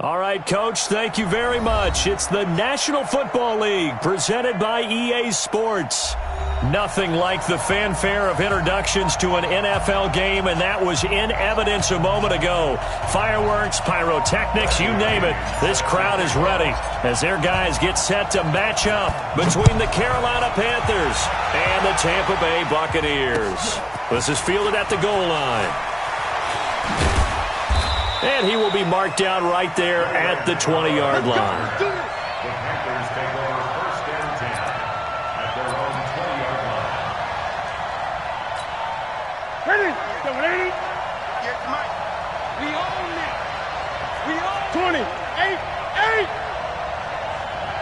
All right, Coach, thank you very much. It's the National Football League presented by EA Sports. Nothing like the fanfare of introductions to an NFL game, and that was in evidence a moment ago. Fireworks, pyrotechnics, you name it. This crowd is ready as their guys get set to match up between the Carolina Panthers and the Tampa Bay Buccaneers. This is fielded at the goal line. And he will be marked down right there at the 20-yard line. The Panthers take over first and 10 at their own 20-yard line. Ready? Ready? Get the mic. We own it. We own 20. 8. 8.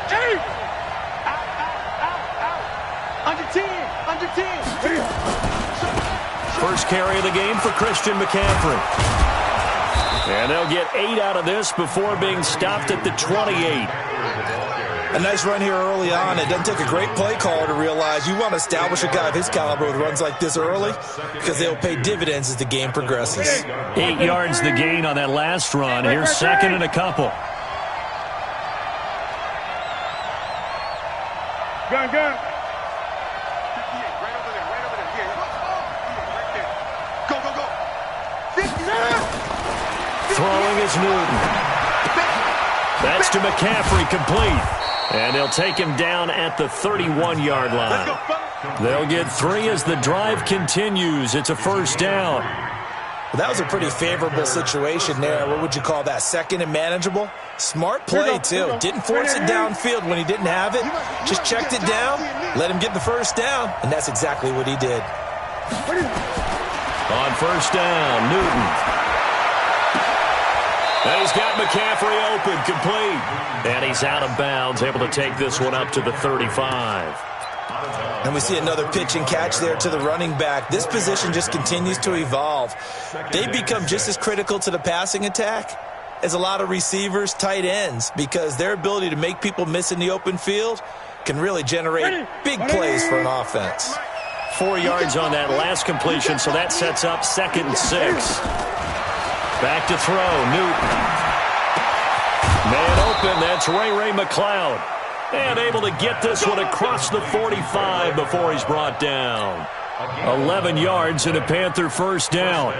8. Out. Under 10. Under 10. First carry of the game for Christian McCaffrey. And they'll get 8 out of this before being stopped at the 28. A nice run here early on. It doesn't take a great play caller to realize you want to establish a guy of his caliber with runs like this early because they'll pay dividends as the game progresses. 8 yards the gain on that last run. Here's second and a couple. Gun. Right over there. Go. Throwing is Newton. That's to McCaffrey, complete. And they'll take him down at the 31-yard line. They'll get 3 as the drive continues. It's a first down. Well, that was a pretty favorable situation there. What would you call that? Second and manageable? Smart play, too. Didn't force it downfield when he didn't have it. Just checked it down, let him get the first down, and that's exactly what he did. On first down, Newton. And he's got McCaffrey open, complete. And he's out of bounds, able to take this one up to the 35. And we see another pitch and catch there to the running back. This position just continues to evolve. They become just as critical to the passing attack as a lot of receivers, tight ends, because their ability to make people miss in the open field can really generate big plays for an offense. 4 yards on that last completion, so that sets up 2nd and 6. Back to throw, Newton. Man open, that's Ray McLeod. And able to get this one across the 45 before he's brought down. 11 yards and a Panther first down.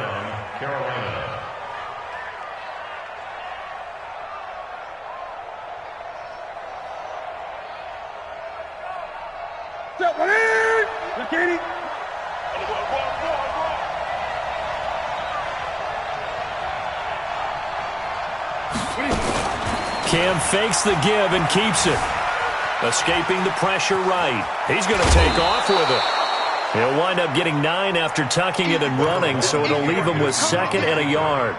Cam fakes the give and keeps it. Escaping the pressure right. He's going to take off with it. He'll wind up getting 9 after tucking it and running, so it'll leave him with 2nd and a yard.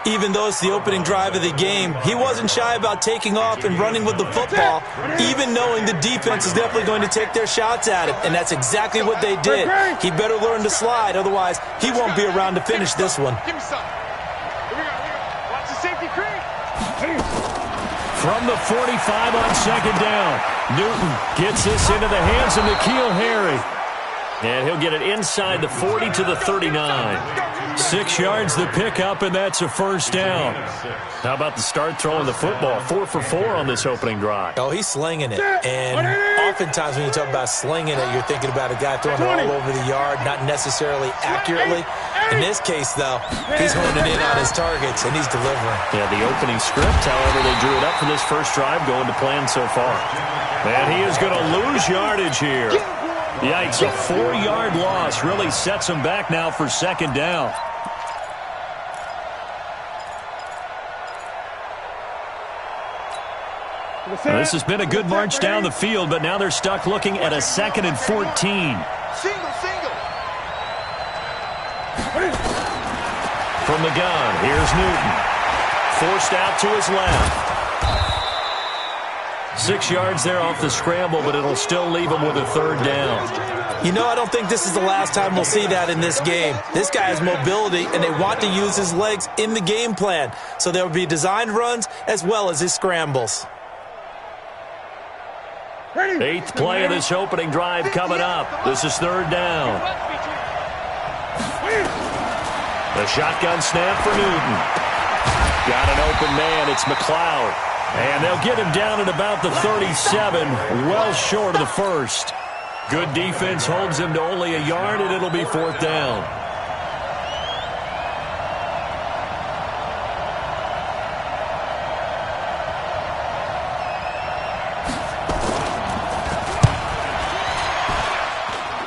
Even though it's the opening drive of the game, he wasn't shy about taking off and running with the football, even knowing the defense is definitely going to take their shots at him, and that's exactly what they did. He better learn to slide, otherwise he won't be around to finish this one. Give me some. Here we go. Watch the safety creep. From the 45 on 2nd down, Newton gets this into the hands of N'Keal Harry. And he'll get it inside the 40 to the 39. 6 yards the pickup, and that's a first down. How about the start throwing the football? 4 for 4 on this opening drive. Oh, he's slinging it. And oftentimes when you talk about slinging it, you're thinking about a guy throwing it all over the yard, not necessarily accurately. In this case, though, he's honing in on his targets, and he's delivering. Yeah, the opening script, however, they drew it up for this first drive going to plan so far. And he is going to lose yardage here. Yikes, a 4-yard loss really sets him back now for 2nd down. Now, this has been a good march down the field, but now they're stuck looking at a 2nd and 14. Single. From the gun, here's Newton. Forced out to his left. 6 yards there off the scramble, but it'll still leave him with a 3rd down. You know, I don't think this is the last time we'll see that in this game. This guy has mobility, and they want to use his legs in the game plan. So there will be designed runs as well as his scrambles. 8th play of this opening drive coming up. This is 3rd down. The shotgun snap for Newton. Got an open man. It's McLeod. And they'll get him down at about the 37, well short of the first. Good defense holds him to only a yard, and it'll be 4th down.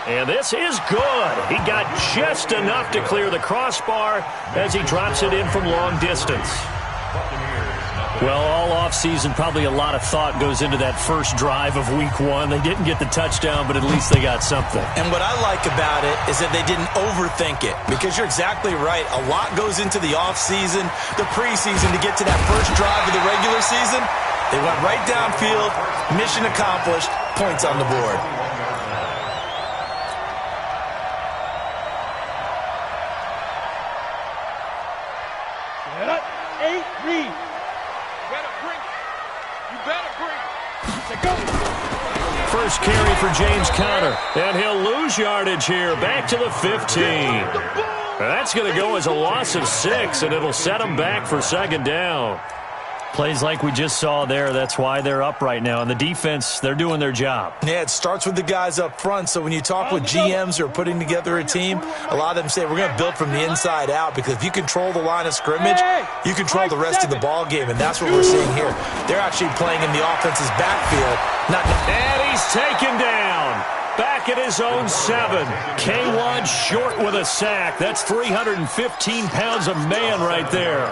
And this is good. He got just enough to clear the crossbar as he drops it in from long distance. Well, all offseason, probably a lot of thought goes into that first drive of Week 1. They didn't get the touchdown, but at least they got something. And what I like about it is that they didn't overthink it, because you're exactly right. A lot goes into the offseason, the preseason, to get to that first drive of the regular season. They went right downfield, mission accomplished, points on the board. First carry for James Conner, and he'll lose yardage here, back to the 15. That's going to go as a loss of 6, and it'll set him back for 2nd down. Plays like we just saw there, that's why they're up right now. And the defense, they're doing their job. Yeah, it starts with the guys up front. So when you talk with GMs who are putting together a team, a lot of them say we're going to build from the inside out, because if you control the line of scrimmage, you control the rest of the ball game, and that's what we're seeing here. They're actually playing in the offense's backfield. And he's taken down. Back at his own 7. K1 short with a sack. That's 315 pounds of man right there.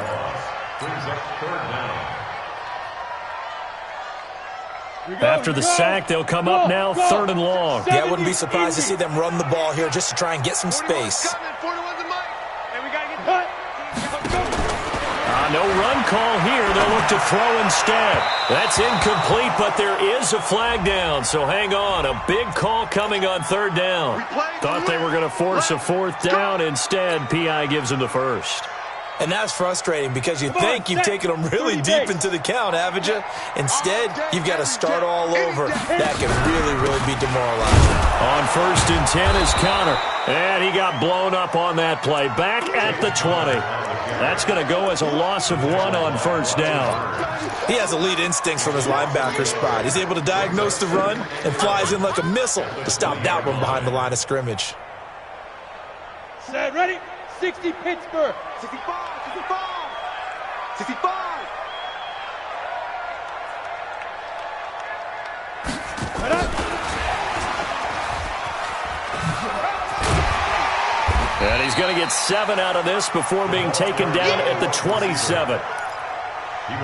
After the sack, they'll come up now 3rd and long. Yeah, I wouldn't be surprised to see them run the ball here just to try and get some space. No run call here. They'll look to throw instead. That's incomplete, but there is a flag down, so hang on. A big call coming on 3rd down. Thought they were going to force a 4th down. Instead, P.I. gives them the first. And that's frustrating, because you think you've taken them really deep into the count, haven't you? Instead, you've got to start all over. That can really, really be demoralizing. On 1st and 10 is Conner. And he got blown up on that play. Back at the 20. That's going to go as a loss of 1 on 1st down. He has elite instincts from his linebacker spot. He's able to diagnose the run and flies in like a missile to stop that one behind the line of scrimmage. Set, ready? 60 Pittsburgh. 65. 65. And he's going to get 7 out of this before being taken down at the 27.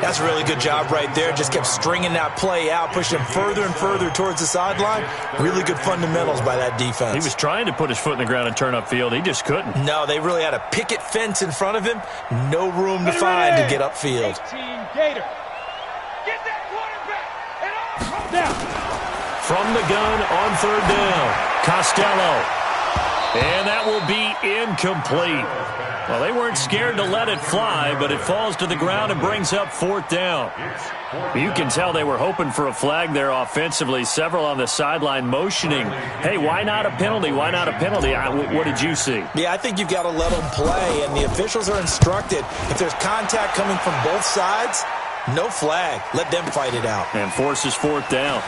That's a really good job right there. Just kept stringing that play out, pushing him further and further towards the sideline. Really good fundamentals by that defense. He was trying to put his foot in the ground and turn upfield. He just couldn't. No, they really had a picket fence in front of him. No room to find to get upfield. 18 Gator. Get that quarterback and off down. From the gun on 3rd down, Costello. And that will be incomplete. Well, they weren't scared to let it fly, but it falls to the ground and brings up 4th down. You can tell they were hoping for a flag there offensively. Several on the sideline motioning. Hey, why not a penalty? Why not a penalty? What did you see? Yeah, I think you've got to let them play, and the officials are instructed. If there's contact coming from both sides, no flag. Let them fight it out. And forces 4th down.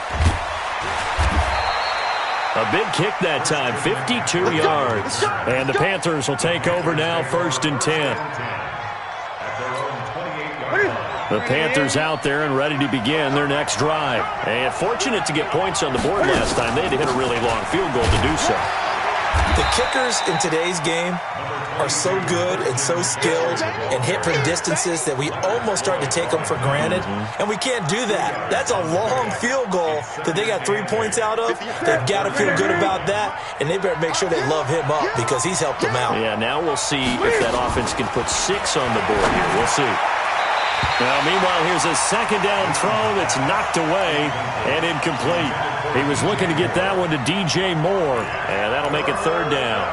A big kick that time, 52 yards. And the Panthers will take over now, 1st and 10. The Panthers out there and ready to begin their next drive. And fortunate to get points on the board last time. They had to hit a really long field goal to do so. The kickers in today's game are so good and so skilled and hit from distances that we almost start to take them for granted. And we can't do that. That's a long field goal that they got 3 points out of. They've got to feel good about that, and they better make sure they love him up, because he's helped them out. Yeah, now we'll see if that offense can put 6 on the board here. We'll see. Now, meanwhile, here's a 2nd down throw that's knocked away and incomplete. He was looking to get that one to DJ Moore, and that'll make it 3rd down.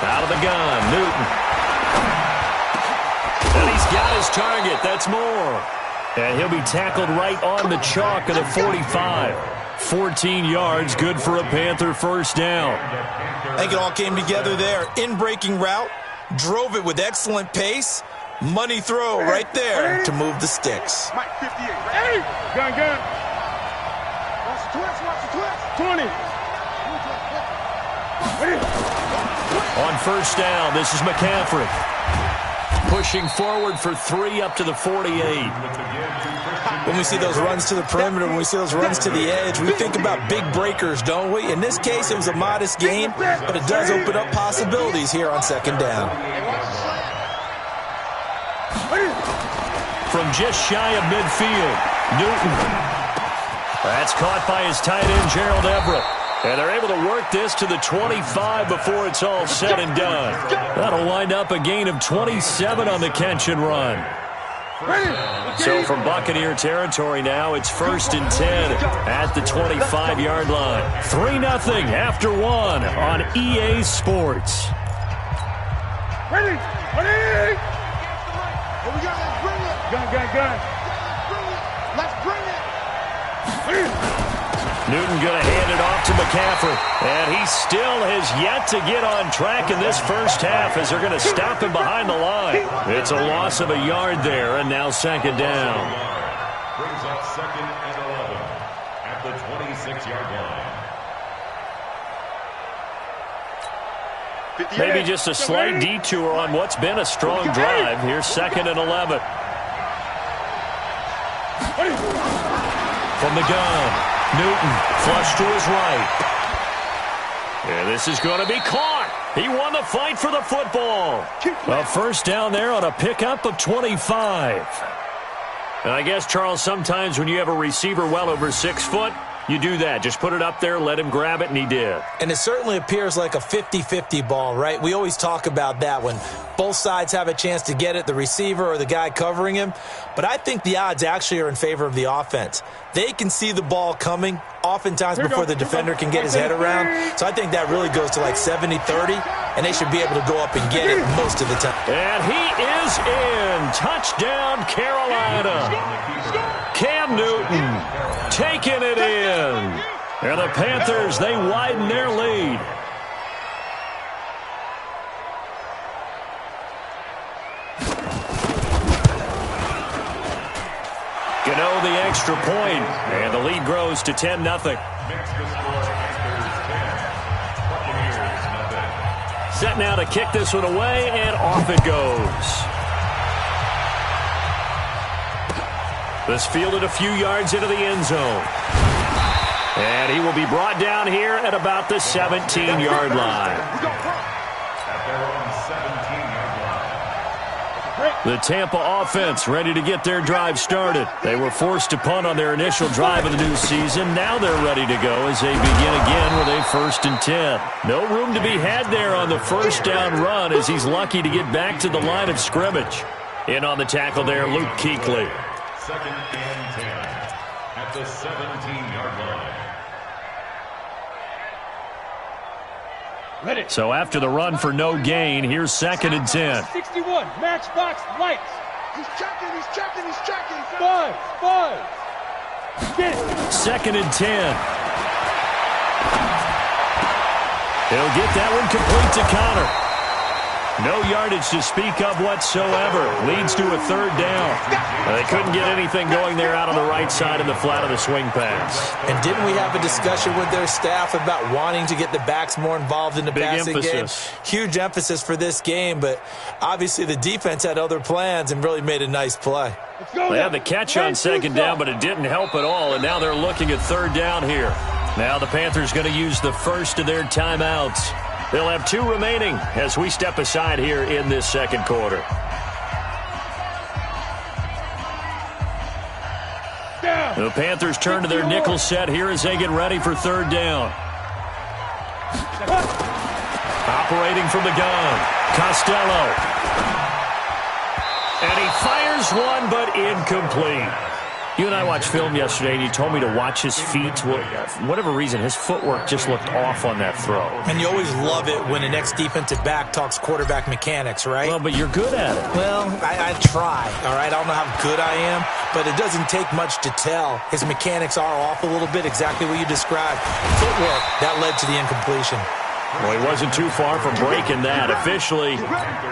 Out of the gun, Newton. And he's got his target. That's Moore. And he'll be tackled right on the chalk of the 45. 14 yards, good for a Panther first down. I think it all came together there. In-breaking route, drove it with excellent pace. Money throw right there to move the sticks. Mike, 58. Hey! Gun. Watch the twist. 20. On first down, this is McCaffrey. Pushing forward for 3 up to the 48. When we see those runs to the perimeter, when we see those runs to the edge, we think about big breakers, don't we? In this case, it was a modest gain, but it does open up possibilities here on second down. From just shy of midfield, Newton. That's caught by his tight end, Gerald Everett. And they're able to work this to the 25 before it's all said and done. That'll wind up a gain of 27 on the catch and run. So from Buccaneer territory now, it's 1st and 10 at the 25-yard line. 3-0 after 1 on EA Sports. Ready. Here we go. Let's bring it. Gun. Let's bring it. Newton going to hand it off to McCaffrey. And he still has yet to get on track in this first half as they're going to stop him behind the line. It's a loss of a yard there, and now second down. Brings up 2nd and 11 at the 26-yard line. Maybe just a slight detour on what's been a strong drive. Here's 2nd and 11. From the gun. Newton, flush to his right. And this is going to be caught. He won the fight for the football. A first down there on a pickup of 25. And I guess, Charles, sometimes when you have a receiver well over 6 foot, you do that. Just put it up there, let him grab it, and he did. And it certainly appears like a 50-50 ball, right? We always talk about that when both sides have a chance to get it, the receiver or the guy covering him. But I think the odds actually are in favor of the offense. They can see the ball coming oftentimes before the defender can get his head around. So I think that really goes to like 70-30, and they should be able to go up and get it most of the time. And he is in. Touchdown, Carolina. Cam Newton taking it in. And the Panthers, they widen their lead. Gano the extra point, and the lead grows to 10-0. Set now to kick this one away, and off it goes. This fielded a few yards into the end zone. And he will be brought down here at about the 17-yard line. The Tampa offense ready to get their drive started. They were forced to punt on their initial drive of the new season. Now they're ready to go as they begin again with a 1st and 10. No room to be had there on the first down run as he's lucky to get back to the line of scrimmage. In on the tackle there, Luke Kuechly. 2nd and 10 at the 17-yard line. So after the run for no gain, here's 2nd and 10. 61, matchbox lights. He's checking. 5. Get it. 2nd and 10. He'll get that one complete to Connor. No yardage to speak of whatsoever. Leads to a 3rd down. They couldn't get anything going there out on the right side of the flat of the swing pass. And didn't we have a discussion with their staff about wanting to get the backs more involved in the passing game? Huge emphasis for this game, but obviously the defense had other plans and really made a nice play. They had the catch on 2nd down, but it didn't help at all, and now they're looking at 3rd down here. Now the Panthers going to use the first of their timeouts. They'll have 2 remaining as we step aside here in this second quarter. The Panthers turn to their nickel set here as they get ready for 3rd down. Operating from the gun, Costello. And he fires one, but incomplete. You and I watched film yesterday, and you told me to watch his feet. Well, for whatever reason, his footwork just looked off on that throw. And you always love it when the next defensive back talks quarterback mechanics, right? Well, but you're good at it. Well, I try, all right? I don't know how good I am, but it doesn't take much to tell. His mechanics are off a little bit, exactly what you described. Footwork, that led to the incompletion. Well, he wasn't too far from breaking that. Officially,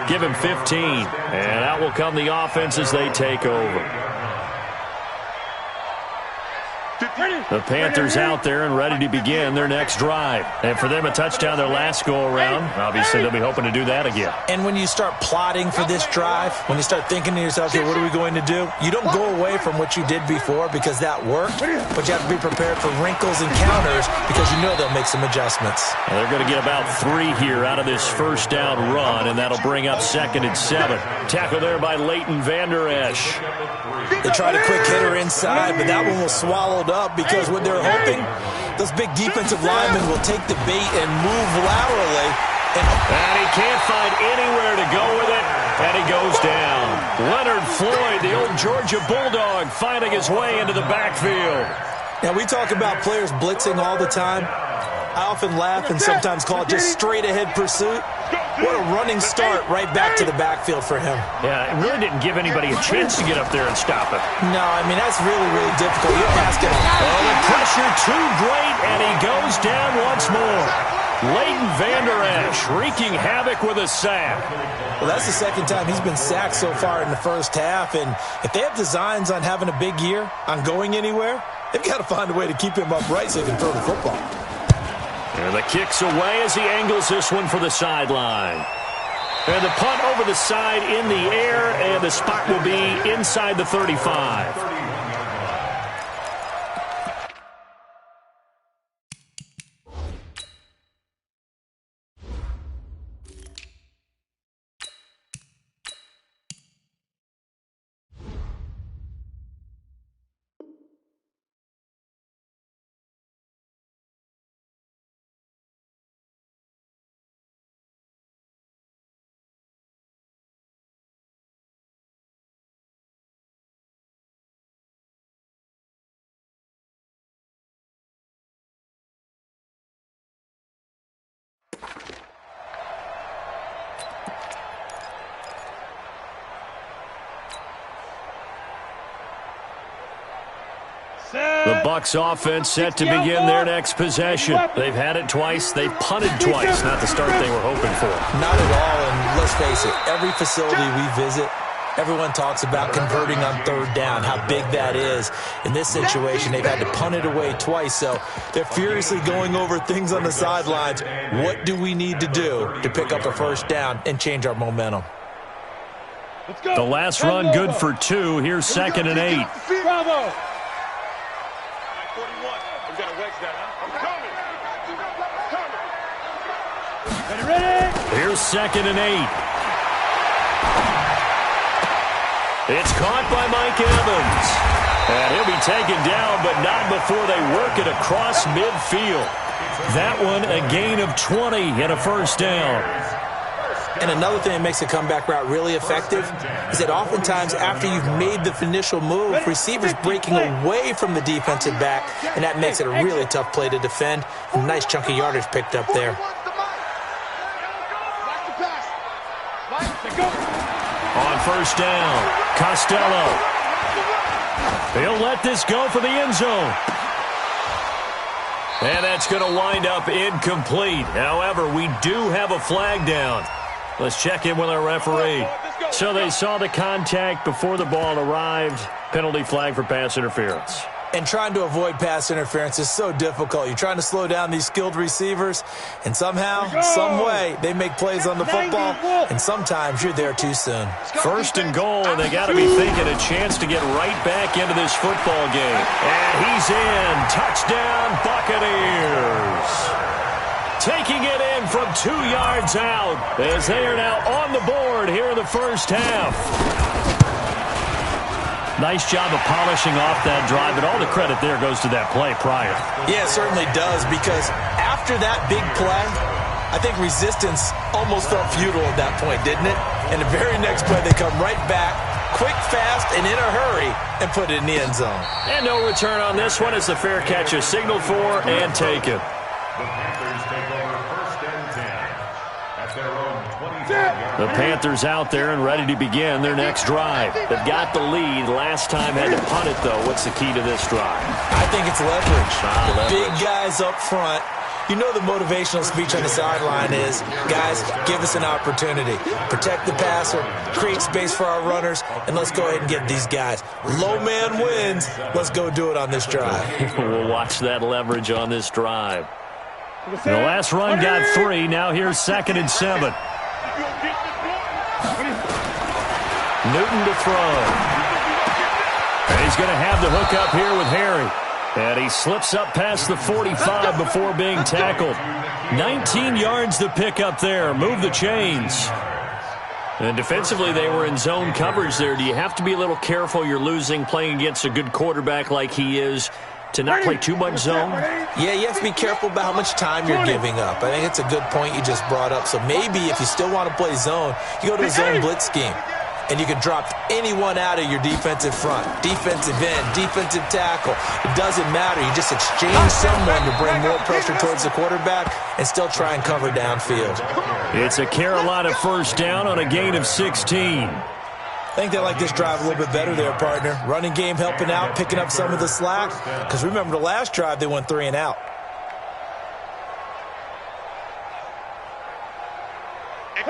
give him 15. And out will come the offense as they take over. The Panthers out there and ready to begin their next drive. And for them, a touchdown their last go-around. Obviously, they'll be hoping to do that again. And when you start plotting for this drive, when you start thinking to yourself, hey, what are we going to do? You don't go away from what you did before because that worked, but you have to be prepared for wrinkles and counters because you know they'll make some adjustments. And they're going to get about 3 here out of this first down run, and that'll bring up 2nd and 7. Tackle there by Leighton Vander Esch. They tried a quick hitter inside, but that one was swallowed up because what they're hoping, those big defensive linemen will take the bait and move laterally. And he can't find anywhere to go with it, and he goes down. Leonard Floyd, the old Georgia Bulldog, finding his way into the backfield. Now, we talk about players blitzing all the time. I often laugh and sometimes call it just straight-ahead pursuit. What a running start right back to the backfield for him. Yeah, it really didn't give anybody a chance to get up there and stop it. No, I mean, that's really, really difficult. You're asking him. Oh, the pressure too great, and he goes down once more. Leighton Vander Esch wreaking havoc with a sack. Well, that's the second time he's been sacked so far in the first half, and if they have designs on having a big year, on going anywhere, they've got to find a way to keep him upright so he can throw the football. And the kick's away as he angles this one for the sideline. And the punt over the side in the air, and the spot will be inside the 35. The Bucs offense set to begin their next possession. They've had it twice. They've punted twice. Not the start they were hoping for. Not at all, and let's face it, every facility we visit, everyone talks about converting on 3rd down, how big that is. In this situation, they've had to punt it away twice, so they're furiously going over things on the sidelines. What do we need to do to pick up a 1st down and change our momentum? The last run good for 2. Here's 2nd and 8. Bravo! Here's 2nd and 8. It's caught by Mike Evans. And he'll be taken down, but not before they work it across midfield. That one a gain of 20 and a 1st down. And another thing that makes a comeback route really effective is that oftentimes after you've made the initial move, receivers breaking away from the defensive back, and that makes it a really tough play to defend. A nice chunk of yardage picked up there. On 1st down, Costello. He'll let this go for the end zone. And that's going to wind up incomplete. However, we do have a flag down. Let's check in with our referee. So they saw the contact before the ball arrived. Penalty flag for pass interference. And trying to avoid pass interference is so difficult. You're trying to slow down these skilled receivers, and somehow, some way, they make plays on the football, and sometimes you're there too soon. 1st and goal, and they got to be thinking a chance to get right back into this football game. And he's in. Touchdown, Buccaneers. Taking it in from 2 yards out as they are now on the board here in the first half. Nice job of polishing off that drive, but all the credit there goes to that play prior. Yeah, it certainly does, because after that big play, I think resistance almost felt futile at that point, didn't it? And the very next play, they come right back, quick, fast, and in a hurry, and put it in the end zone. And no return on this one as the fair catch is signaled for and taken. The Panthers take over 1st and 10 at their own 25-yard The Panthers out there and ready to begin their next drive. They've got the lead. Last time had to punt it, though. What's the key to this drive? I think it's leverage. Leverage. Big guys up front. You know the motivational speech on the sideline is, guys, give us an opportunity. Protect the passer, create space for our runners, and let's go ahead and get these guys. Low man wins. Let's go do it on this drive. We'll watch that leverage on this drive. The last run got 3. Now here's 2nd and 7. Newton to throw. And he's going to have the hook up here with Harry. And he slips up past the 45 before being tackled. 19 yards to pick up there. Move the chains. And defensively, they were in zone coverage there. Do you have to be a little careful you're losing playing against a good quarterback like he is to not play too much zone? Yeah, you have to be careful about how much time you're giving up. I think it's a good point you just brought up. So maybe if you still want to play zone, you go to a zone blitz scheme. And you can drop anyone out of your defensive front, defensive end, defensive tackle. It doesn't matter. You just exchange someone to bring more pressure towards the quarterback and still try and cover downfield. It's a Carolina first down on a gain of 16. I think they like this drive a little bit better there, partner. Running game helping out, picking up some of the slack. Because remember the last drive, they went 3 and out.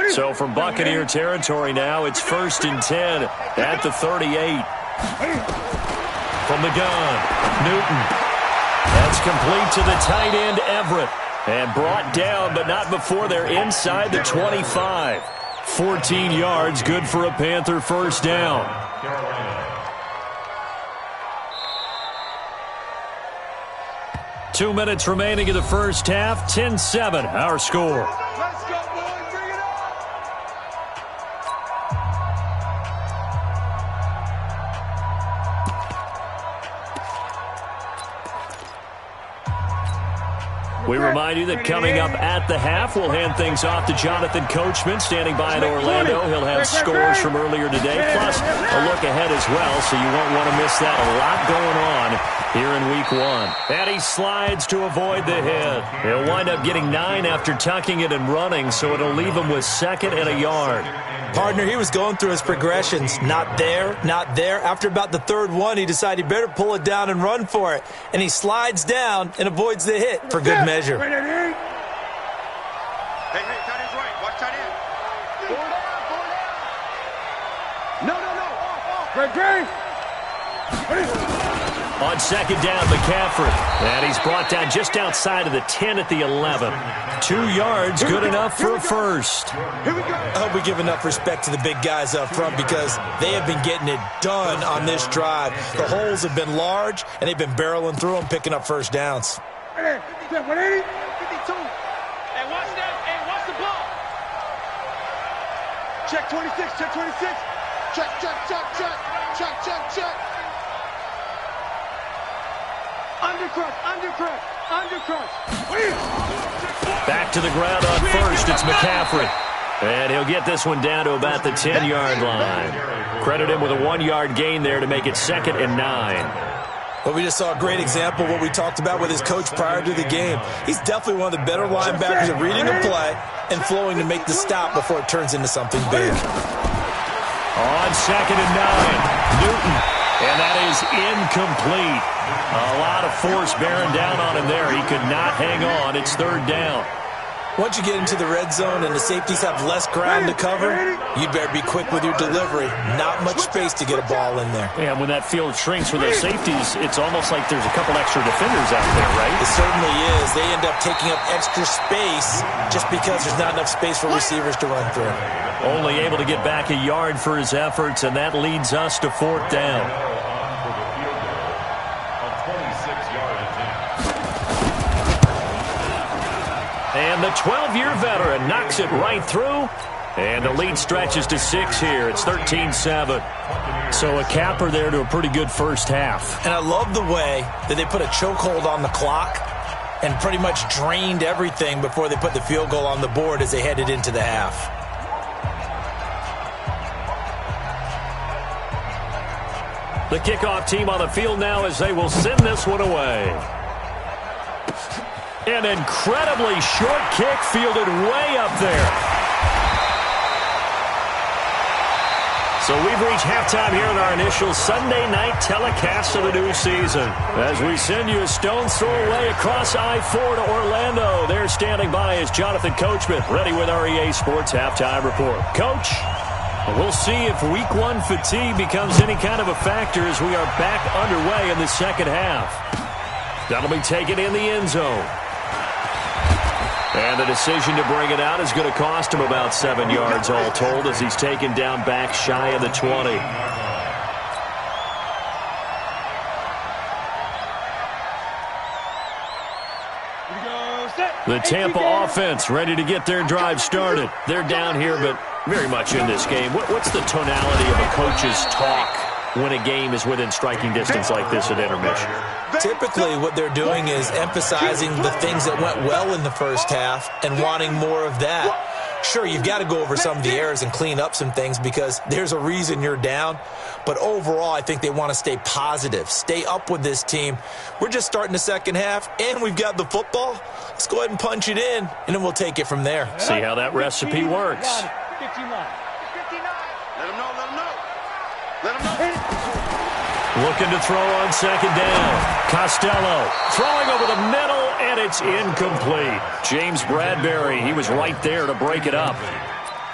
So from Buccaneer territory now, it's 1st and 10 at the 38. From the gun, Newton. That's complete to the tight end, Everett. And brought down, but not before they're inside the 25. 14 yards, good for a Panther first down. 2 minutes remaining in the first half, 10-7, our score. We remind you that coming up at the half, we'll hand things off to Jonathan Coachman, standing by in Orlando. He'll have scores from earlier today, plus a look ahead as well, so you won't want to miss that. A lot going on here in Week 1. And he slides to avoid the hit. He'll wind up getting 9 after tucking it and running, so it'll leave him with 2nd and a yard. Partner, he was going through his progressions. Not there, not there. After about the 3rd one, he decided he better pull it down and run for it. And he slides down and avoids the hit for good measure. Hey, tight end's right. Watch tight end. No. Great. On 2nd down, McCaffrey. And he's brought down just outside of the 10 at the 11. 2 yards, good enough for a first. I hope we give enough respect to the big guys up front because they have been getting it done on this drive. The holes have been large, and they've been barreling through them, picking up first downs. 180, 52. Hey, watch that. Hey, watch the ball. Check 26, check 26. Check. Undercrush. Back to the ground on first. It's McCaffrey. And he'll get this one down to about the 10-yard line. Credit him with a 1-yard gain there to make it 2nd and 9. But we just saw a great example of what we talked about with his coach prior to the game. He's definitely one of the better linebackers at reading a play and flowing to make the stop before it turns into something big. On 2nd and 9, Newton. And that is incomplete. A lot of force bearing down on him there. He could not hang on. It's 3rd down. Once you get into the red zone and the safeties have less ground to cover, you'd better be quick with your delivery. Not much space to get a ball in there. And when that field shrinks with those safeties, it's almost like there's a couple extra defenders out there, right? It certainly is. They end up taking up extra space just because there's not enough space for receivers to run through. Only able to get back a yard for his efforts, and that leads us to 4th down. And the 12-year veteran knocks it right through. And the lead stretches to 6 here. It's 13-7. So a capper there to a pretty good first half. And I love the way that they put a chokehold on the clock and pretty much drained everything before they put the field goal on the board as they headed into the half. The kickoff team on the field now as they will send this one away. An incredibly short kick fielded way up there. So we've reached halftime here in our initial Sunday night telecast of the new season. As we send you a stone's throw away across I-4 to Orlando. There standing by is Jonathan Coachman, ready with our EA Sports Halftime Report. Coach, we'll see if Week 1 fatigue becomes any kind of a factor as we are back underway in the second half. That'll be taken in the end zone. And the decision to bring it out is going to cost him about 7 yards all told as he's taken down back shy of the 20. The Tampa offense ready to get their drive started. They're down here, but very much in this game. What's the tonality of a coach's talk when a game is within striking distance like this at intermission? Typically, what they're doing is emphasizing the things that went well in the first half and wanting more of that. Sure, you've got to go over some of the errors and clean up some things because there's a reason you're down. But overall, I think they want to stay positive, stay up with this team. We're just starting the second half, and we've got the football. Let's go ahead and punch it in, and then we'll take it from there. See how that recipe works. 59. Let them know, let them know. Let them know. Looking to throw on second down. Costello throwing over the middle, and it's incomplete. James Bradbury, he was right there to break it up.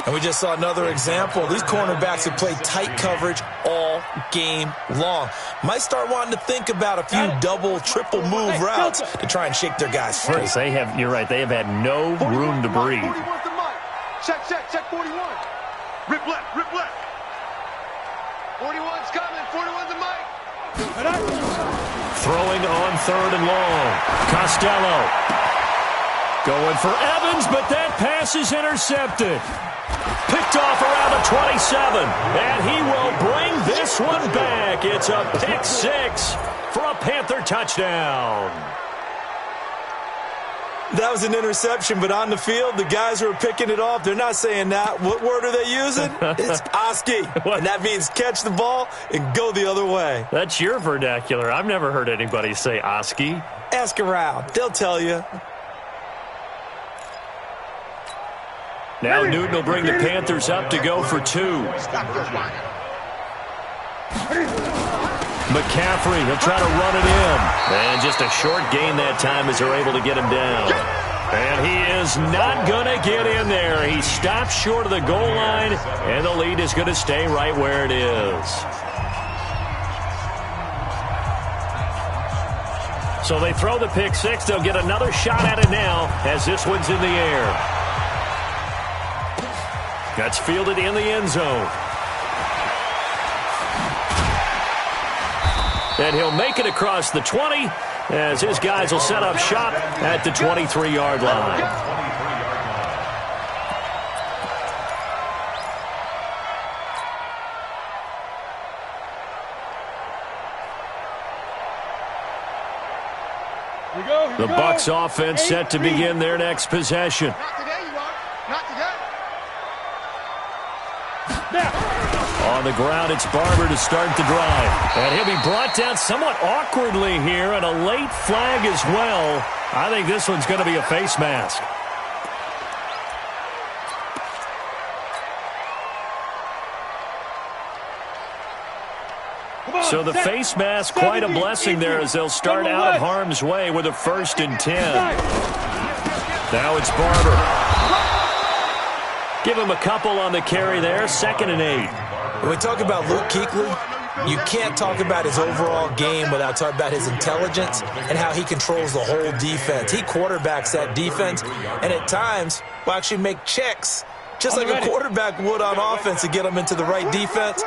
And we just saw another example. These cornerbacks have played tight coverage all game long. Might start wanting to think about a few double, triple move routes to try and shake their guys free. You're right, they have had no room to breathe. 41's the mic. Check 41. Rip left, rip left. 41's coming, 41's the mic. Throwing on third and long. Costello going for Evans, but that pass is intercepted. Picked off around the 27, and he will bring this one back. It's a pick six for a Panther touchdown. That was an interception, but on the field, the guys who are picking it off, they're not saying that. What word are they using? It's Oski, and that means catch the ball and go the other way. That's your vernacular. I've never heard anybody say Oski. Ask around. They'll tell you. Now Newton will bring the Panthers up to go for two. McCaffrey, he'll try to run it in. And just a short gain that time as they're able to get him down. And he is not going to get in there. He stops short of the goal line, and the lead is going to stay right where it is. So they throw the pick six. They'll get another shot at it now as this one's in the air. That's fielded in the end zone. And he'll make it across the 20 as his guys will set up shop at the 23-yard line. The Bucs offense set to begin their next possession. Not today, you are. Not today. On the ground, it's Barber to start the drive. And he'll be brought down somewhat awkwardly here, and a late flag as well. I think this one's going to be a face mask. So the face mask, quite a blessing there as they'll start out of harm's way with a 1st and 10. Now it's Barber. Give him a couple on the carry there, 2nd and 8. When we talk about Luke Kuechly, you can't talk about his overall game without talking about his intelligence and how he controls the whole defense. He quarterbacks that defense, and at times will actually make checks, just like a quarterback would on offense to get them into the right defense.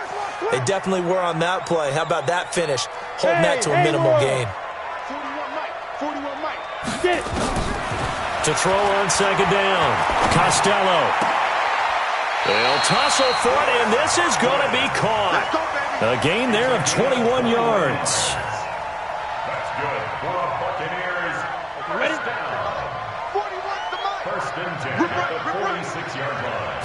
They definitely were on that play. How about that finish? Holding that to a minimal gain. 41 Mike. Get it. To throw on 2nd down, Costello. They'll tussle for it, and this is going to be caught. A gain there of 21 yards. That's good for the Buccaneers. Ready? Down. 41's the mic. 1st and 10 at the 46-yard line.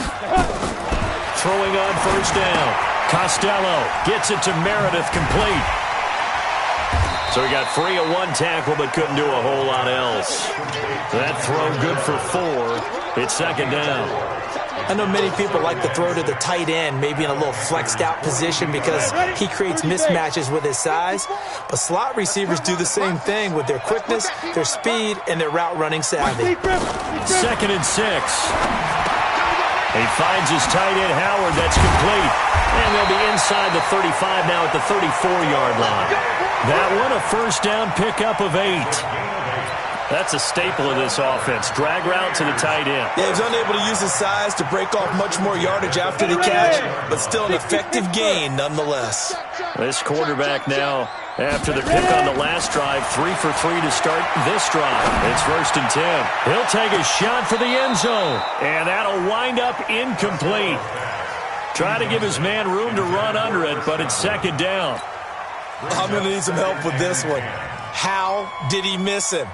Throwing on 1st down. Costello gets it to Meredith, complete. So he got free of one tackle but couldn't do a whole lot else. That throw good for 4. It's second down. I know many people like to throw to the tight end, maybe in a little flexed out position because he creates mismatches with his size. But slot receivers do the same thing with their quickness, their speed, and their route running savvy. Second and 6. He finds his tight end, Howard. That's complete. And they'll be inside the 35 now at the 34-yard line. That one, a first down pickup of 8. That's a staple of this offense. Drag route to the tight end. Yeah, he's unable to use his size to break off much more yardage after the catch, but still an effective gain nonetheless. This quarterback now, after the pick on the last drive, 3 for 3 to start this drive. It's first and 10. He'll take a shot for the end zone, and that'll wind up incomplete. Try to give his man room to run under it, but it's second down. I'm going to need some help with this one. How did he miss him?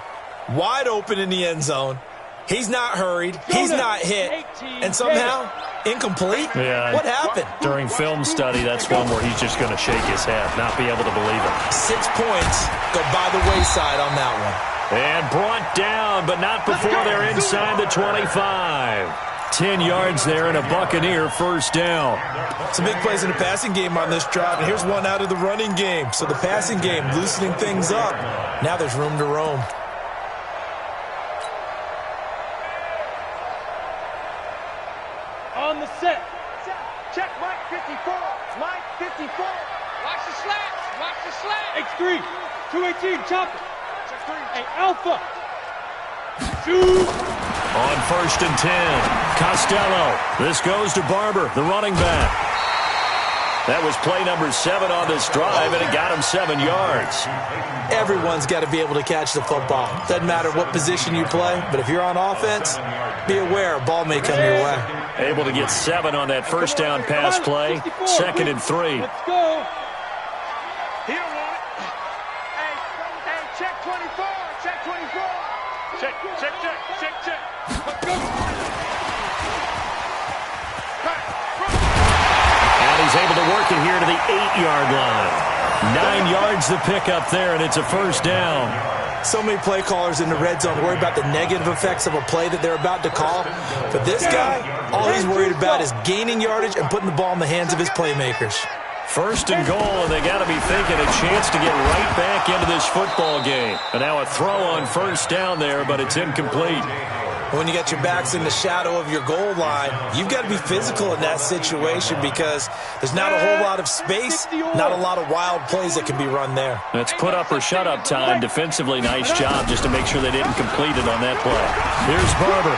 Wide open in the end zone. He's not hurried. He's not hit. And somehow, incomplete? Yeah. What happened? During film study, that's one where he's just going to shake his head, not be able to believe it. 6 points go by the wayside on that one. And brought down, but not before they're inside the 25. 10 yards there and a Buccaneer first down. Some big plays in the passing game on this drive, and here's one out of the running game. So the passing game loosening things up. Now there's room to roam. On the set. Check Mike 54. Mike 54. Watch the slats. Watch the slats. X3. 218. Chopper. Hey, Alpha. Shoot. On first and 10, Costello. This goes to Barber, the running back. That was play number 7 on this drive, and it got him 7 yards. Everyone's got to be able to catch the football. Doesn't matter what position you play, but if you're on offense, be aware a ball may come your way. Able to get 7 on that first down pass play. Second and 3. Let's go. He don't want it. Hey, check 24. Check 24. Check. Let's go. And he's able to work it here to the 8-yard line. 9 yards to pick up there, and it's a first down. So many play callers in the red zone worry about the negative effects of a play that they're about to call. But this guy, all he's worried about is gaining yardage and putting the ball in the hands of his playmakers. First and goal, and they got to be thinking a chance to get right back into this football game. And now a throw on first down there, but it's incomplete. When you got your backs in the shadow of your goal line, you've got to be physical in that situation because there's not a whole lot of space, not a lot of wild plays that can be run there. It's put up or shut up time. Defensively, nice job just to make sure they didn't complete it on that play. Here's Barber.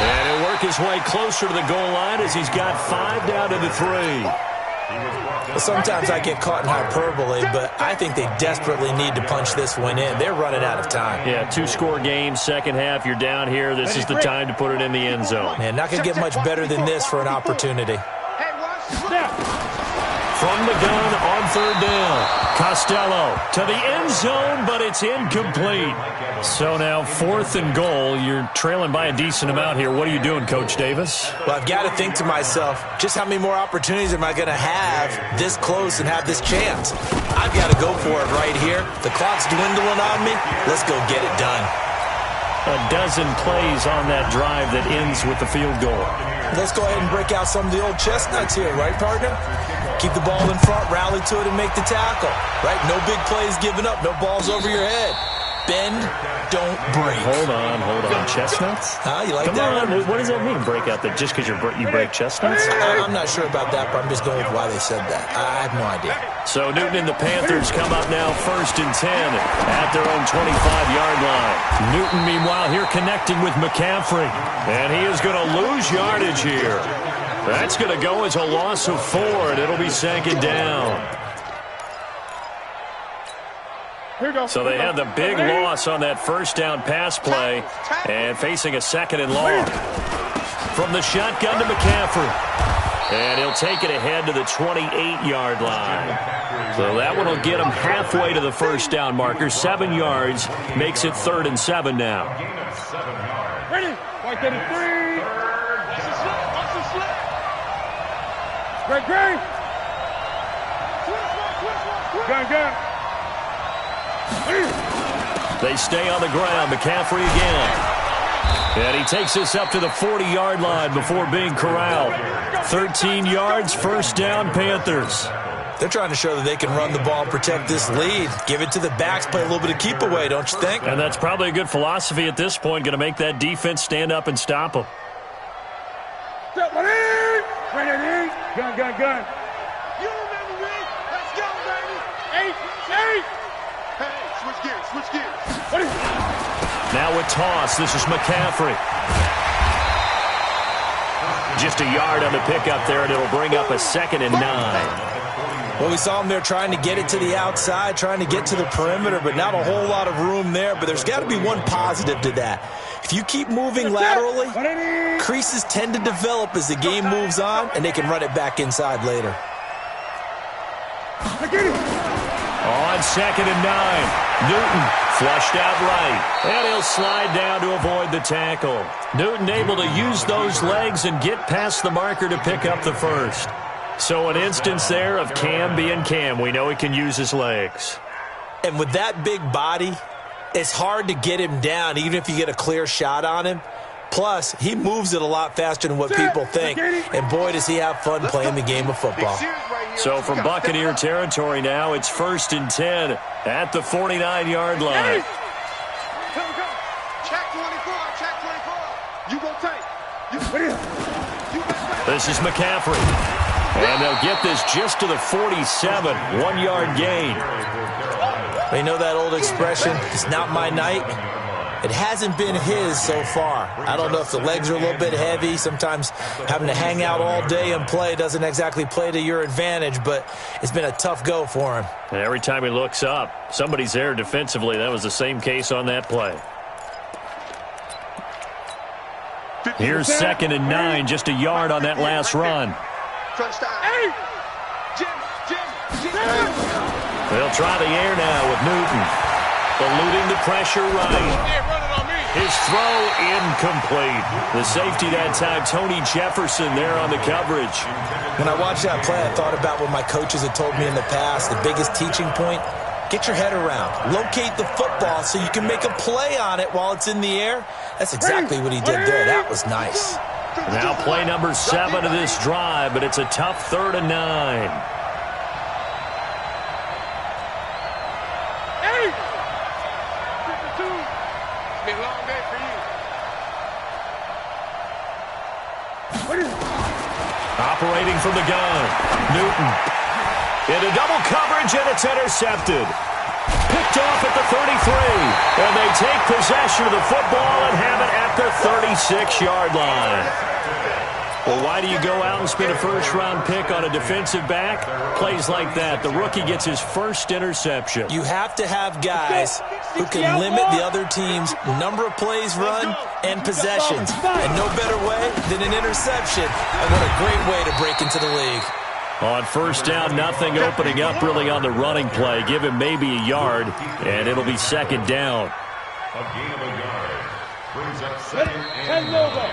And he'll work his way closer to the goal line as he's got 5 down to the 3. Sometimes I get caught in hyperbole, but I think they desperately need to punch this one in. They're running out of time. Yeah, 2-score game, second half, you're down here. This is the time to put it in the end zone. Man, not going to get much better than this for an opportunity. From the gun on third down. Costello to the end zone, but it's incomplete. So now 4th and goal. You're trailing by a decent amount here. What are you doing, Coach Davis? Well, I've got to think to myself, just how many more opportunities am I going to have this close and have this chance? I've got to go for it right here. The clock's dwindling on me. Let's go get it done. A dozen plays on that drive that ends with the field goal. Let's go ahead and break out some of the old chestnuts here, right, partner? Keep the ball in front, rally to it, and make the tackle, right? No big plays given up, no balls over your head. Bend, don't break. Hold on. Chestnuts? Huh? You like Come that on. one? What does that mean, break out that just because you break chestnuts? I'm not sure about that, but I'm just going with why they said that. I have no idea. So Newton and the Panthers come up now first and 10 at their own 25-yard line. Newton, meanwhile, here connecting with McCaffrey. And he is going to lose yardage here. That's going to go as a loss of 4, and it'll be second down. So they had the big loss on that first down pass play and facing a second and long. From the shotgun to McCaffrey. And he'll take it ahead to the 28-yard line. So that one will get him halfway to the first down marker. 7 yards makes it 3rd and 7 now. Ready? White 33. Watch the slip. Great. They stay on the ground. McCaffrey again. And he takes us up to the 40-yard line before being corralled. 13 yards, first down, Panthers. They're trying to show that they can run the ball and protect this lead. Give it to the backs, play a little bit of keep away, don't you think? And that's probably a good philosophy at this point, going to make that defense stand up and stop them. Gun. You remember me? Let's go, baby. Eight. Hey, switch gears. Now a toss. This is McCaffrey. Just a yard on the pickup there, and it'll bring up a 2nd and 9. Well, we saw him there trying to get it to the outside, trying to get to the perimeter, but not a whole lot of room there. But there's got to be one positive to that. If you keep moving laterally, creases tend to develop as the game moves on, and they can run it back inside later. On 2nd and 9, Newton flushed out right, and he'll slide down to avoid the tackle. Newton able to use those legs and get past the marker to pick up the first. So an instance there of Cam being Cam. We know he can use his legs. And with that big body, it's hard to get him down, even if you get a clear shot on him. Plus, he moves it a lot faster than what people think. And boy, does he have fun playing the game of football. So from Buccaneer territory now, it's 1st and 10 at the 49-yard line. Check 24. You go tight. This is McCaffrey. And they'll get this just to the 47, 1-yard gain. You know that old expression, it's not my night? It hasn't been his so far. I don't know if the legs are a little bit heavy. Sometimes having to hang out all day and play doesn't exactly play to your advantage, but it's been a tough go for him. And every time he looks up, somebody's there defensively. That was the same case on that play. Here's 2nd and 9, just a yard on that last run. They'll try the air now with Newton. Eluding the pressure right. His throw incomplete. The safety that time, Tony Jefferson there on the coverage. When I watched that play, I thought about what my coaches had told me in the past. The biggest teaching point, get your head around. Locate the football so you can make a play on it while it's in the air. That's exactly what he did there. That was nice. Now play number 7 of this drive, but it's a tough 3rd and 9. Operating from the gun, Newton. Into double coverage, and it's intercepted. Picked off at the 33, and they take possession of the football and have it at the 36-yard line. Well, why do you go out and spend a first-round pick on a defensive back? Plays like that. The rookie gets his first interception. You have to have guys who can limit the other team's number of plays run and possessions. And no better way than an interception. And what a great way to break into the league. On first down, nothing opening up really on the running play. Give him maybe a yard, and it'll be 2nd down. A gain of a yard brings up 2nd and 9.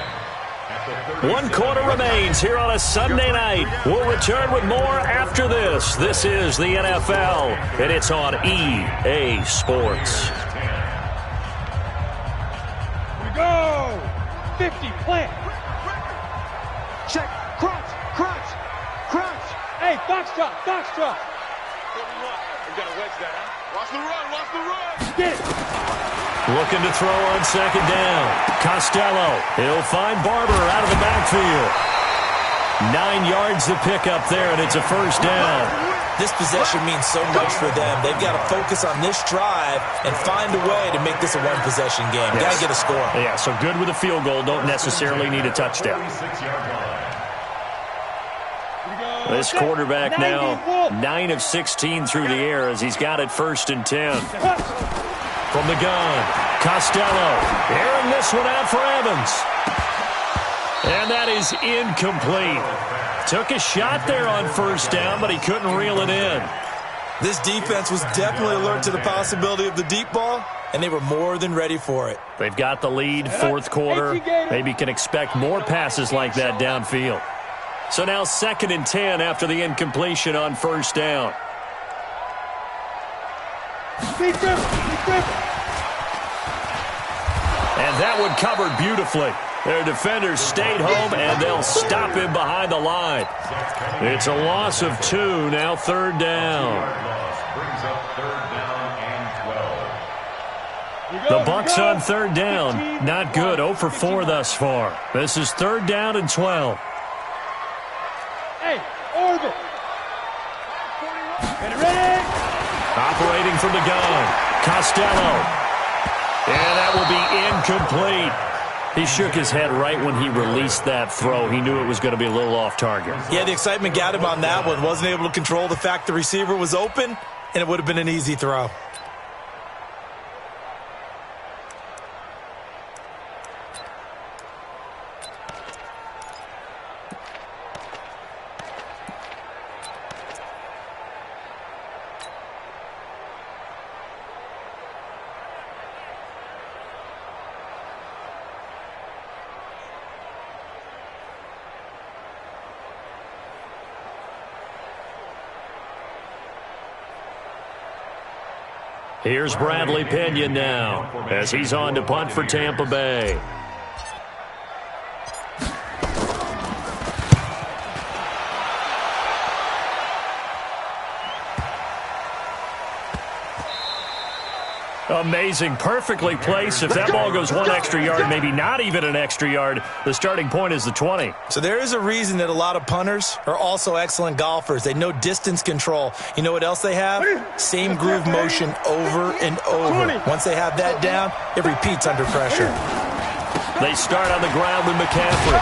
1 quarter remains here on a Sunday night. We'll return with more after this. This is the NFL, and it's on EA Sports. We go! 50, plant. Check, crunch. Hey, box drop. We gotta wedge that, huh? Watch the run. Get it. Looking to throw on 2nd down. Costello. He'll find Barber out of the backfield. 9 yards to pick up there, and it's a first down. This possession means so much for them. They've got to focus on this drive and find a way to make this a one-possession game. Yes. Got to get a score. Yeah, so good with a field goal. Don't necessarily need a touchdown. This quarterback now 9 of 16 through the air as he's got it 1st and 10. From the gun, Costello airing this one out for Evans. And that is incomplete. Took a shot there on 1st down, but he couldn't reel it in. This defense was definitely alert to the possibility of the deep ball, and they were more than ready for it. They've got the lead, 4th quarter. Maybe can expect more passes like that downfield. So now 2nd and 10 after the incompletion on 1st down. And that one covered beautifully. Their defenders stayed home, and they'll stop him behind the line. It's a loss of 2, now third down. Brings up third down and 12. The Bucs on third down. Not good. 0 for 4 thus far. This is third down and 12. Hey, over. Get ready. Operating from the gun. Costello. And that will be incomplete. He shook his head right when he released that throw. He knew it was going to be a little off target. Yeah, the excitement got him on that one. Wasn't able to control the fact the receiver was open, and it would have been an easy throw. Here's Bradley Pinion now as he's on to punt for Tampa Bay. Amazing. Perfectly placed. If that ball goes 1 extra yard, maybe not even an extra yard, the starting point is the 20. So there is a reason that a lot of punters are also excellent golfers. They know distance control. You know what else they have? Same groove motion over and over. Once they have that down, it repeats under pressure. They start on the ground with McCaffrey.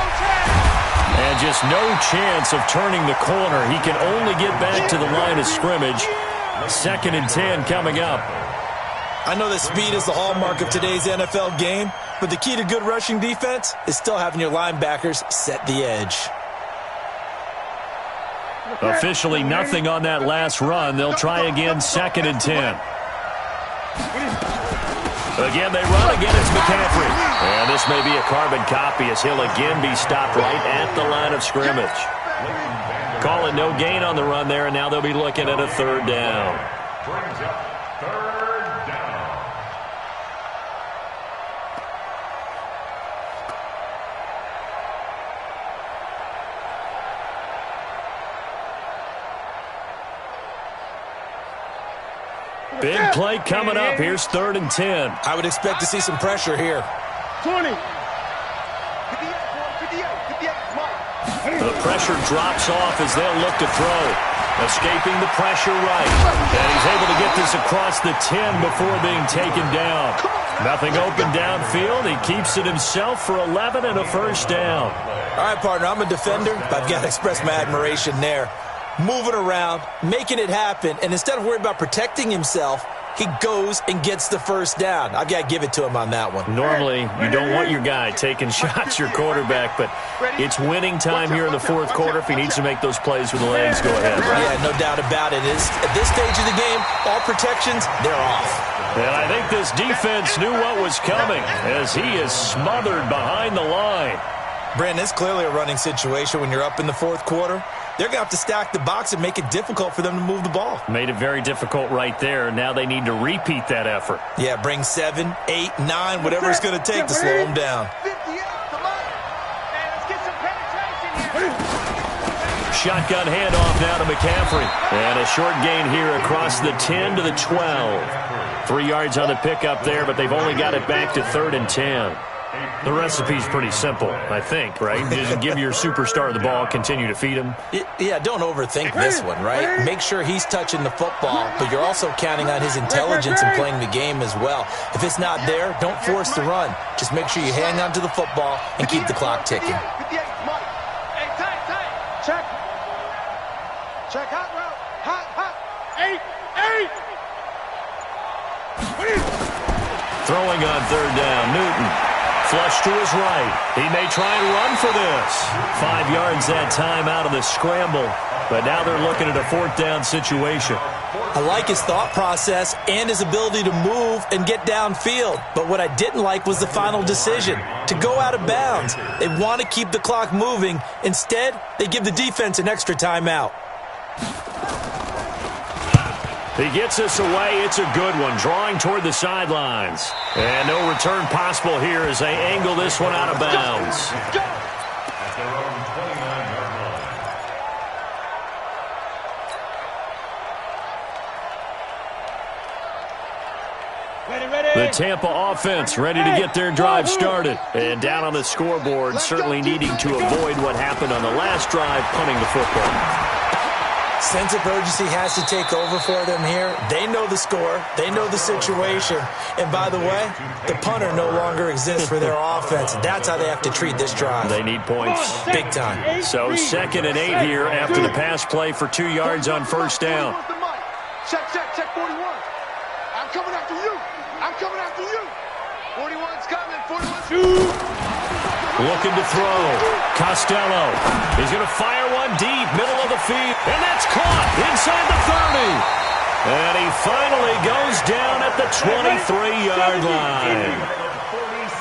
And just no chance of turning the corner. He can only get back to the line of scrimmage. 2nd and 10 coming up. I know that speed is the hallmark of today's NFL game, but the key to good rushing defense is still having your linebackers set the edge. Officially nothing on that last run. They'll try again, 2nd and 10. Again, they run again. It's McCaffrey. And this may be a carbon copy as he'll again be stopped right at the line of scrimmage. Call it no gain on the run there, and now they'll be looking at a third down. Brings up third down. Big play coming up. Here's 3rd and 10. I would expect to see some pressure here. 20. The pressure drops off as they'll look to throw. Escaping the pressure right. And he's able to get this across the 10 before being taken down. Nothing open downfield. He keeps it himself for 11 and a first down. All right, partner, I'm a defender, but I've got to express my admiration there. Moving around, making it happen, and instead of worrying about protecting himself, he goes and gets the first down. I've got to give it to him on that one. Normally, you don't want your guy taking shots, your quarterback, but it's winning time here in the 4th quarter. If he needs to make those plays with the legs, go ahead, right? Yeah, no doubt about it. At this stage of the game, all protections, they're off. And I think this defense knew what was coming as he is smothered behind the line. Brandon, it's clearly a running situation when you're up in the 4th quarter. They're going to have to stack the box and make it difficult for them to move the ball. Made it very difficult right there. Now they need to repeat that effort. Yeah, bring 7, 8, 9, whatever it's going to take to slow them down. Shotgun handoff now to McCaffrey. And a short gain here across the 10 to the 12. 3 yards on the pickup there, but they've only got it back to 3rd and 10. The recipe's pretty simple, I think, right? Just give your superstar the ball, continue to feed him. Yeah, don't overthink this one, right? Make sure he's touching the football, but you're also counting on his intelligence in playing the game as well. If it's not there, don't force the run. Just make sure you hang on to the football and keep the clock ticking. Check. Check hot route. Hot. 8. Throwing on 3rd down, Newton. Flush to his right. He may try and run for this. 5 yards that time out of the scramble. But now they're looking at a 4th down situation. I like his thought process and his ability to move and get downfield. But what I didn't like was the final decision, to go out of bounds. They want to keep the clock moving. Instead, they give the defense an extra timeout. He gets this away. It's a good one, drawing toward the sidelines. And no return possible here as they angle this one out of bounds. At their own 29-yard line. The Tampa offense ready to get their drive started. And down on the scoreboard, certainly needing to avoid what happened on the last drive, punting the football. Sense of urgency has to take over for them here. They know the score. They know the situation. And by the way, the punter no longer exists for their offense. That's how they have to treat this drive. They need points. Big time. So 2nd and 8 here after the pass play for 2 yards on first down. Check 41. I'm coming after you. I'm coming after you. 41's coming. 41's Looking to throw. Costello. He's going to fire one deep, middle of the field. And that's caught inside the 30. And he finally goes down at the 23-yard line.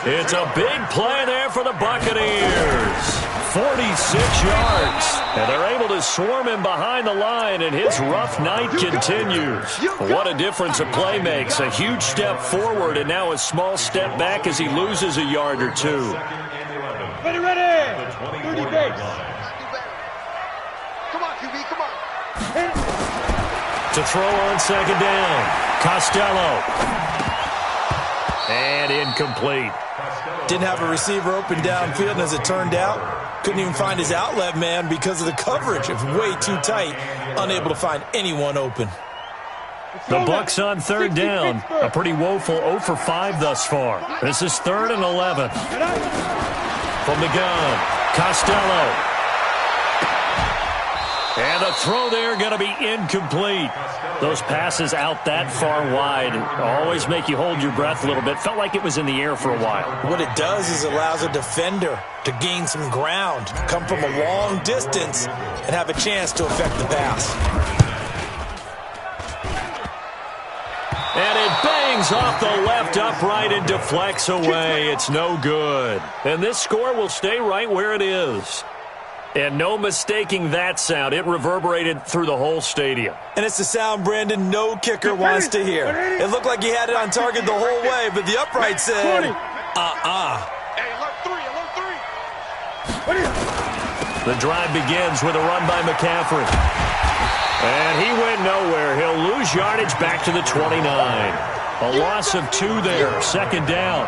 It's a big play there for the Buccaneers. 46 yards. And they're able to swarm him behind the line, and his rough night continues. What a difference a play makes. A huge step forward and now a small step back as he loses a yard or two. Ready. 30 base. Come on, QB, come on. To throw on 2nd down. Costello. And incomplete. Didn't have a receiver open downfield, and as it turned out, couldn't even find his outlet man because of the coverage. It was way too tight, unable to find anyone open. The Bucs on 3rd down. A pretty woeful 0 for 5 thus far. This is 3rd and 11. From the gun, Costello. And the throw there going to be incomplete. Those passes out that far wide always make you hold your breath a little bit. Felt like it was in the air for a while. What it does is allows a defender to gain some ground, come from a long distance, and have a chance to affect the pass. And it bangs off the left upright and deflects away. It's no good. And this score will stay right where it is. And no mistaking that sound. It reverberated through the whole stadium. And it's the sound, Brandon, no kicker wants to hear. It looked like he had it on target the whole way, but the upright said, Hey, alert 3. The drive begins with a run by McCaffrey. And he went nowhere. He'll lose yardage back to the 29. A loss of 2 there, 2nd down.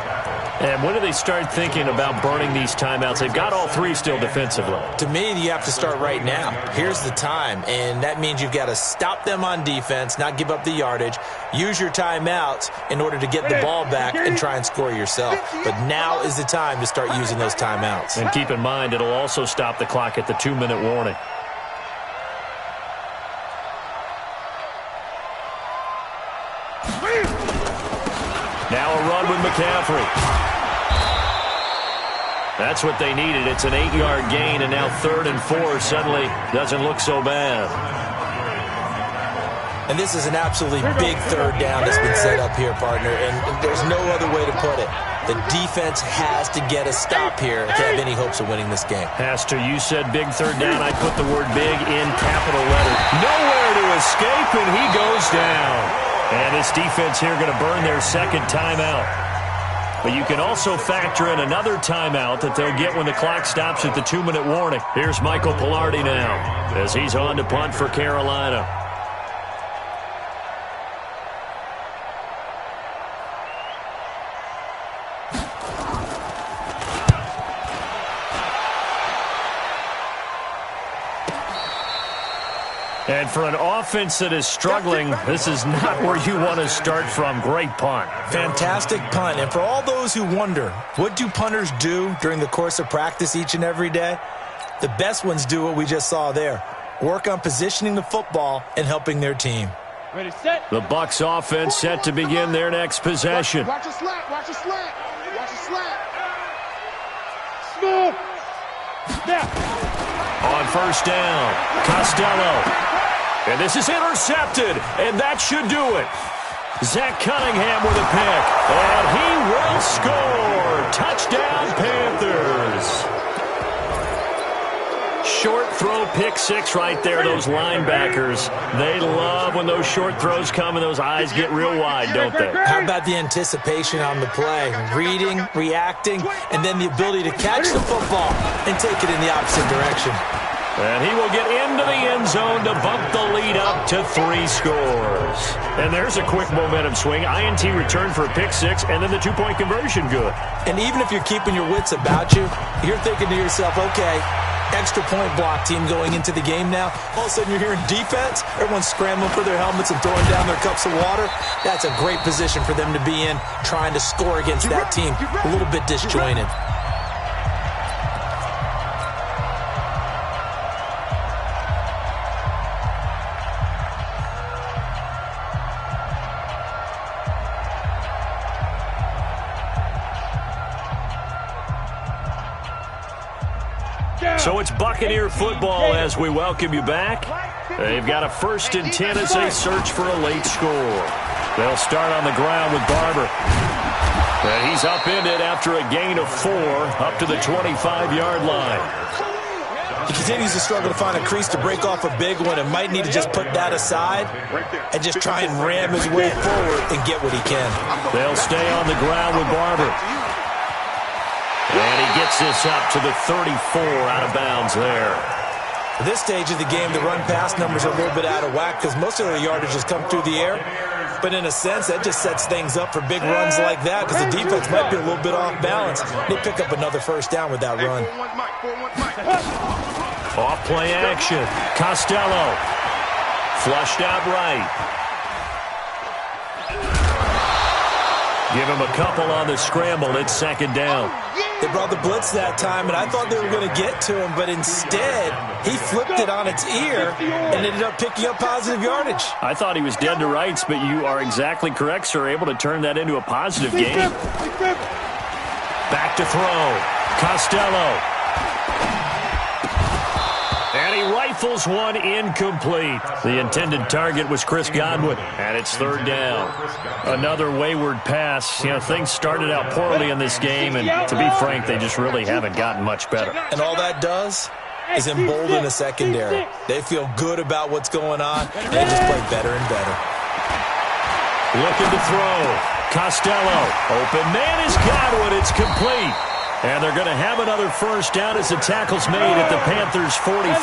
And when do they start thinking about burning these timeouts? They've got all 3 still defensively. To me, you have to start right now. Here's the time, and that means you've got to stop them on defense, not give up the yardage, use your timeouts in order to get the ball back and try and score yourself. But now is the time to start using those timeouts. And keep in mind, it'll also stop the clock at the 2-minute warning. Now a run with McCaffrey. That's what they needed. It's an 8-yard gain, and now 3rd and 4 suddenly doesn't look so bad. And this is an absolutely big 3rd down that's been set up here, partner, and there's no other way to put it. The defense has to get a stop here if they have any hopes of winning this game. Has to. You said big 3rd down. I put the word big in capital letters. Nowhere to escape, and he goes down. And this defense here going to burn their 2nd timeout. But you can also factor in another timeout that they'll get when the clock stops at the 2-minute warning. Here's Michael Pilardi now as he's on to punt for Carolina. And for an offense that is struggling, this is not where you want to start from. Great punt. Fantastic punt. And for all those who wonder, what do punters do during the course of practice each and every day? The best ones do what we just saw there. Work on positioning the football and helping their team. Ready, set. The Bucs offense set to begin their next possession. Watch a slant. Watch a slant. Watch a slant. Smooth. Snap. On first down, Costello. And this is intercepted, and that should do it. Zach Cunningham with a pick, and he will score. Touchdown, Panthers. short throw pick six right there. Those linebackers, they love when those short throws come and those eyes get real wide, don't they? How about the anticipation on the play? Reading, reacting, and then the ability to catch the football and take it in the opposite direction. And he will get into the end zone to bump the lead up to 3 scores. And there's a quick momentum swing. INT return for a pick six, and then the 2-point conversion good. And even if you're keeping your wits about you, you're thinking to yourself, okay, extra point block team going into the game now. All of a sudden you're hearing defense. Everyone's scrambling for their helmets and throwing down their cups of water. That's a great position for them to be in, trying to score against that team. A little bit disjointed. So it's Buccaneer football as we welcome you back. They've got a 1st and 10 as they search for a late score. They'll start on the ground with Barber. And he's upended after a gain of 4 up to the 25-yard line. He continues to struggle to find a crease to break off a big one and might need to just put that aside and just try and ram his way forward and get what he can. They'll stay on the ground with Barber. And he gets this up to the 34 out of bounds there. At this stage of the game, the run-pass numbers are a little bit out of whack because most of their yardage has come through the air. But in a sense, that just sets things up for big runs like that because the defense might be a little bit off balance. They pick up another 1st down with that run. Off play action. Costello. Flushed out right. Give him a couple on the scramble. It's 2nd down. They brought the blitz that time, and I thought they were going to get to him, but instead, he flipped it on its ear and ended up picking up positive yardage. I thought he was dead to rights, but you are exactly correct, sir. Able to turn that into a positive game. Back to throw. Costello. And he rifles one incomplete. The intended target was Chris Godwin, and it's 3rd down. Another wayward pass. You know, things started out poorly in this game, and to be frank, they just really haven't gotten much better. And all that does is embolden the secondary. They feel good about what's going on, and they just play better and better. Looking to throw. Costello. Open man is Godwin. It's complete. And they're going to have another 1st down as the tackle's made at the Panthers' 43.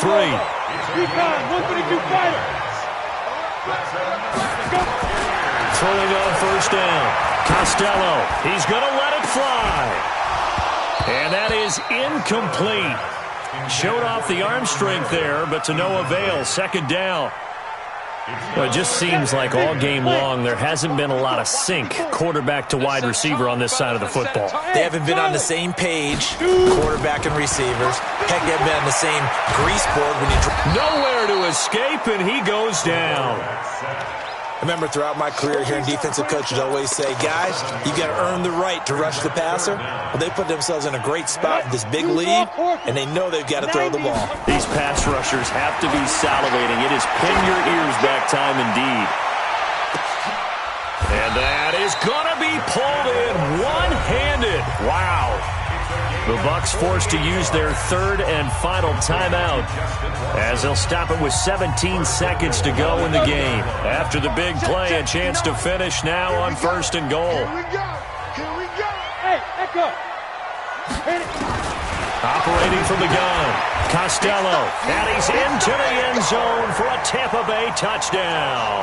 Throwing on 1st down. Costello. He's going to let it fly. And that is incomplete. Showed off the arm strength there, but to no avail. 2nd down. Well, it just seems like all game long there hasn't been a lot of sync quarterback to wide receiver on this side of the football. They haven't been on the same page, quarterback and receivers. Heck, they haven't been on the same grease board when you... Nowhere to escape, and he goes down. I remember throughout my career hearing defensive coaches always say, guys, you got to earn the right to rush the passer. Well, they put themselves in a great spot with this big lead, and they know they've got to throw the ball. These pass rushers have to be salivating. It is pin your ears back time indeed. And that is going to be pulled in one-handed. Wow. The Bucs forced to use their 3rd and final timeout as they'll stop it with 17 seconds to go in the game. After the big play, a chance to finish now on 1st and goal. Here we go. Hey, Echo. Operating from the gun, Costello, and he's into the end zone for a Tampa Bay touchdown.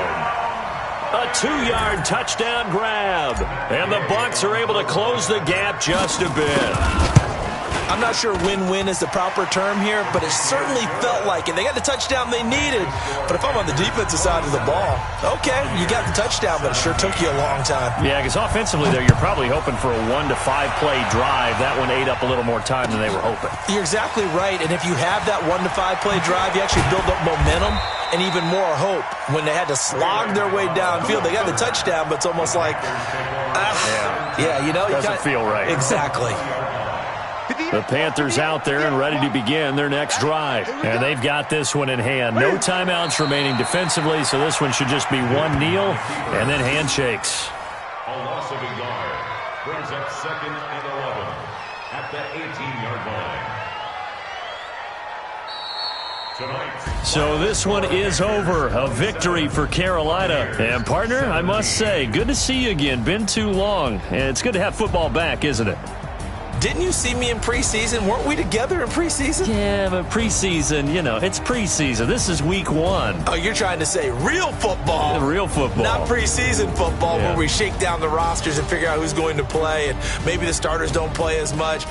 A 2-yard touchdown grab, and the Bucs are able to close the gap just a bit. I'm not sure win-win is the proper term here, but it certainly felt like it. They got the touchdown they needed, but if I'm on the defensive side of the ball, okay, you got the touchdown, but it sure took you a long time. Yeah, because offensively there, you're probably hoping for a 1 to 5 play drive. That one ate up a little more time than they were hoping. You're exactly right, and if you have that 1 to 5 play drive, you actually build up momentum and even more hope. When they had to slog their way downfield, they got the touchdown, but it's almost like, yeah, you know. Doesn't feel right. Exactly. The Panthers out there and ready to begin their next drive. And they've got this one in hand. No timeouts remaining defensively, so this one should just be one kneel and then handshakes. A loss of a yard brings up 2nd and 11 at the 18-yard line. So this one is over. A victory for Carolina. And, partner, I must say, good to see you again. Been too long. And it's good to have football back, isn't it? Didn't you see me in preseason? Weren't we together in preseason? Yeah, but preseason, it's preseason. This is week 1. Oh, you're trying to say real football. Real football. Not preseason football where we shake down the rosters and figure out who's going to play, and maybe the starters don't play as much.